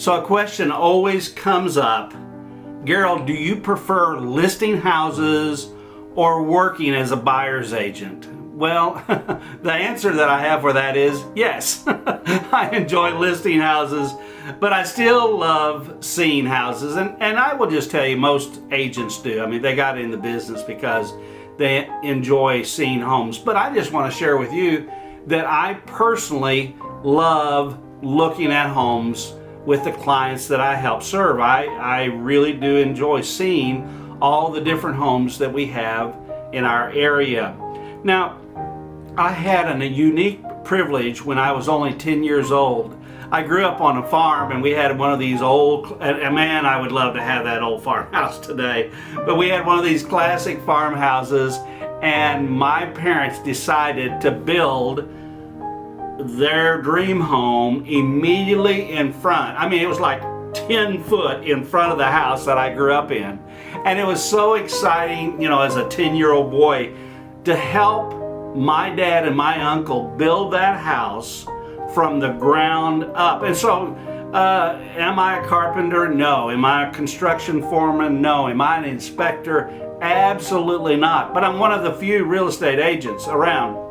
So a question always comes up, Gerald, do you prefer listing houses or working as a buyer's agent? Well, the answer that I have for that is yes. I enjoy listing houses, but I still love seeing houses. And I will just tell you, most agents do. I mean, they got in the business because they enjoy seeing homes. But I just want to share with you that I personally love looking at homes with the clients that I help serve. I really do enjoy seeing all the different homes that we have in our area. Now, I had a unique privilege when I was only 10 years old. I grew up on a farm and we had one of these old, and man, I would love to have that old farmhouse today, but we had one of these classic farmhouses, and my parents decided to build their dream home immediately in front. I mean, it was like 10 foot in front of the house that I grew up in. And it was so exciting, you know, as a 10-year-old boy, to help my dad and my uncle build that house from the ground up. And so, am I a carpenter? No. Am I a construction foreman? No. Am I an inspector? Absolutely not. But I'm one of the few real estate agents around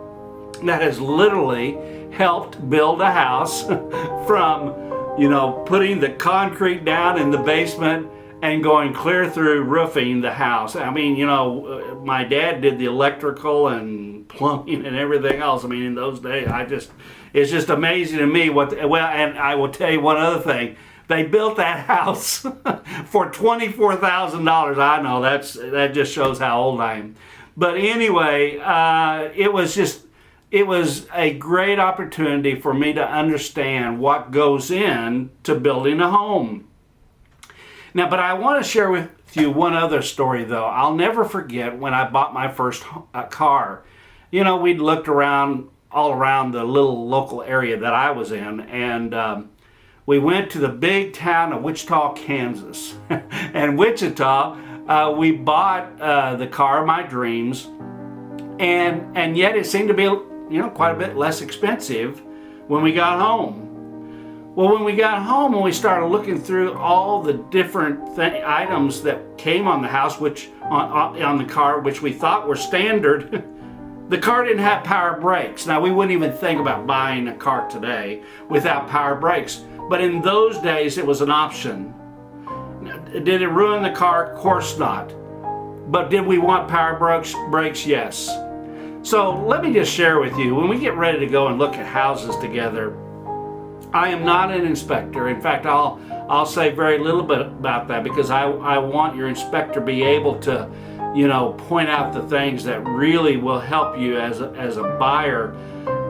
that has literally helped build a house from, you know, putting the concrete down in the basement and going clear through roofing the house. I mean, you know, my dad did the electrical and plumbing and everything else. I mean, in those days, it's just amazing to me and I will tell you one other thing. They built that house for $24,000. I know that just shows how old I am. But anyway, it was a great opportunity for me to understand what goes into building a home. Now, but I want to share with you one other story, though. I'll never forget when I bought my first car. You know, we'd looked around all around the little local area that I was in, and we went to the big town of Wichita, Kansas. And Wichita, we bought the car of my dreams, and yet it seemed to be, you know, quite a bit less expensive when we got home. Well, when we got home and we started looking through all the different items that came on the house, which on the car, which we thought were standard, the car didn't have power brakes. Now, we wouldn't even think about buying a car today without power brakes, but in those days it was an option. Did it ruin the car? Of course not. But did we want power brakes? Yes. So let me just share with you, when we get ready to go and look at houses together, I am not an inspector. In fact, I'll say very little bit about that, because I want your inspector to be able to, you know, point out the things that really will help you as a buyer.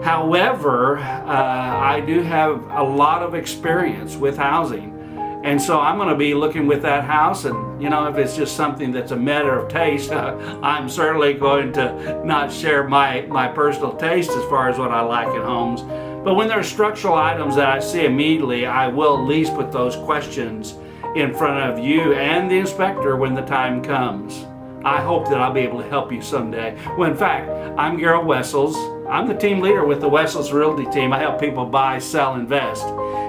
However, I do have a lot of experience with housing. And so I'm going to be looking with that house, and, you know, if it's just something that's a matter of taste, I'm certainly going to not share my personal taste as far as what I like in homes. But when there are structural items that I see immediately, I will at least put those questions in front of you and the inspector when the time comes. I hope that I'll be able to help you someday. Well, in fact, I'm Gerald Wessels. I'm the team leader with the Wessels Realty Team. I help people buy, sell, invest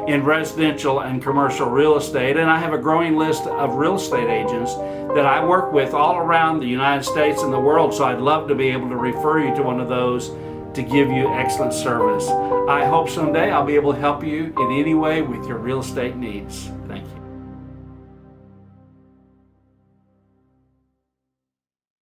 in residential and commercial real estate, and I have a growing list of real estate agents that I work with all around the United States and the world, so I'd love to be able to refer you to one of those to give you excellent service. I hope someday I'll be able to help you in any way with your real estate needs.